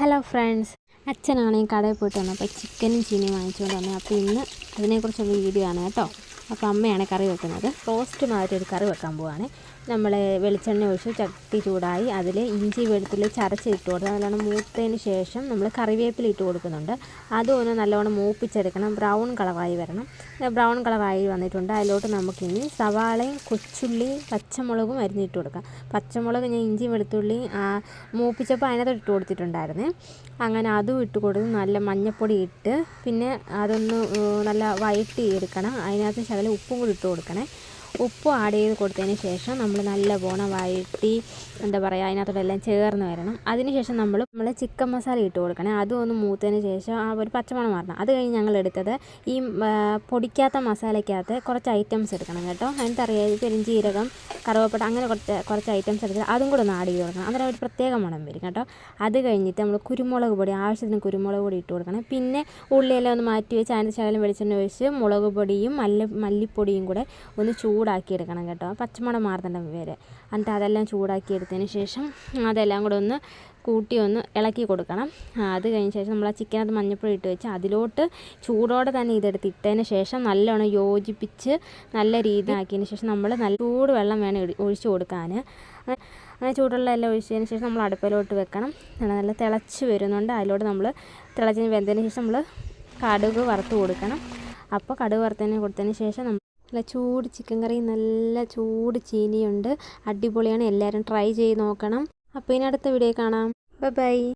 Hello friends, അച്ഛനാണെങ്കിൽ കടയിൽ പോയിട്ട് വന്നപ്പോൾ ചിക്കനും ചീനിയും വാങ്ങിച്ചുകൊണ്ട് വന്നത്. അപ്പോൾ ഇന്ന് അതിനെക്കുറിച്ചുള്ള വീഡിയോ ആണ് കേട്ടോ. അപ്പോൾ അമ്മയാണ് കറി വെക്കുന്നത്. റോസ്റ്റ് മാതിരി ഒരു കറി വെക്കാൻ പോവാണ്. നമ്മൾ വെളിച്ചെണ്ണ ഒഴിച്ച് ചട്ടി ചൂടായി അതിൽ ഇഞ്ചി വെളുത്തുള്ളി ചതച്ചിട്ട് കൊടുത്ത് നല്ലോണം മൂത്തതിന് ശേഷം നമ്മൾ കറിവേപ്പില ഇട്ട് കൊടുക്കുന്നുണ്ട്. അതൊന്ന് നല്ലോണം മൂപ്പിച്ചെടുക്കണം. ബ്രൗൺ കളറായി വരണം. ബ്രൗൺ കളറായി വന്നിട്ടുണ്ട്. അതിലോട്ട് നമുക്കിനി സവാളയും കൊച്ചുള്ളിയും പച്ചമുളകും അരിഞ്ഞിട്ട് കൊടുക്കാം. പച്ചമുളക് ഞാൻ ഇഞ്ചി വെളുത്തുള്ളി മൂപ്പിച്ചപ്പോൾ അതിനകത്ത് ഇട്ട് കൊടുത്തിട്ടുണ്ടായിരുന്നു. അങ്ങനെ അതും ഇട്ട് കൊടുത്ത് നല്ല മഞ്ഞൾപ്പൊടി ഇട്ട് പിന്നെ അതൊന്ന് നല്ല വഴറ്റി എടുക്കണം. അതിനകത്ത് ശകലം ഉപ്പും കൂടി ഇട്ട് കൊടുക്കണേ. ഉപ്പ് ആഡ് ചെയ്ത് കൊടുത്തതിന് ശേഷം നമ്മൾ നല്ലവണ്ണം വഴറ്റി അതിനകത്തോടെല്ലാം ചേർന്ന് വരണം. അതിനുശേഷം നമ്മൾ ചിക്കൻ മസാല ഇട്ട് കൊടുക്കണേ. അതും ഒന്ന് മൂത്തതിന് ശേഷം ഒരു പച്ചമണം മാറണം. അത് കഴിഞ്ഞ് ഞങ്ങൾ എടുത്തത് ഈ പൊടിക്കാത്ത മസാലയ്ക്കകത്ത് കുറച്ച് ഐറ്റംസ് എടുക്കണം കേട്ടോ. അതിനകത്തറിയാം പെരുംജീരകം, കറുവപ്പട്ട, അങ്ങനെ കുറച്ച് ഐറ്റംസ് എടുത്തിട്ട് അതും കൂടെ ഒന്ന് ആഡ് ചെയ്ത് കൊടുക്കണം. അന്നേരം ഒരു പ്രത്യേക മണം വരും കേട്ടോ. അത് കഴിഞ്ഞിട്ട് നമ്മൾ കുരുമുളക് പൊടി, ആവശ്യത്തിന് കുരുമുളക് പൊടി ഇട്ട് കൊടുക്കണം. പിന്നെ ഉള്ളിയെല്ലാം ഒന്ന് മാറ്റി വെച്ച് അതിന് ശകലം വെളിച്ചെണ്ണ ഒഴിച്ച് മുളക് പൊടിയും മല്ലിപ്പൊടിയും കൂടെ ഒന്ന് ചൂടാക്കി എടുക്കണം കേട്ടോ. പച്ചമണം മാറുന്നുണ്ട് വരെ. എന്നിട്ട് അതെല്ലാം ചൂടാക്കി എടുത്തതിന് ശേഷം അതെല്ലാം കൂടെ ഒന്ന് കൂട്ടി ഒന്ന് ഇളക്കി കൊടുക്കണം. അത് കഴിഞ്ഞ ശേഷം നമ്മൾ ആ ചിക്കനകത്ത് മഞ്ഞൾപ്പൊടി ഇട്ട് വെച്ച് അതിലോട്ട് ചൂടോടെ തന്നെ ഇതെടുത്ത് ഇട്ടതിന് ശേഷം നല്ലോണം യോജിപ്പിച്ച് നല്ല രീതി ആക്കിയതിന് ശേഷം നമ്മൾ നല്ല ചൂട് വെള്ളം വേണം ഒഴിച്ച് കൊടുക്കാൻ. അങ്ങനെ ചൂടുവെള്ളം എല്ലാം ഒഴിച്ചതിന് ശേഷം നമ്മൾ അടുപ്പിലോട്ട് വെക്കണം. നല്ല തിളച്ച് വരുന്നുണ്ട്. അതിലോട്ട് നമ്മൾ തിളച്ചതിന് വെന്തതിന് ശേഷം നമ്മൾ കടുക് വറുത്ത് കൊടുക്കണം. അപ്പോൾ കടുക് കൊടുത്തതിന് ശേഷം നല്ല ചൂട് ചിക്കൻ കറി, നല്ല ചൂട് ചീനിയുണ്ട്. അടിപൊളിയാണ്. എല്ലാവരും ട്രൈ ചെയ്ത് നോക്കണം. അപ്പോൾ ഇനി അടുത്ത വീഡിയോ കാണാം. ബൈ.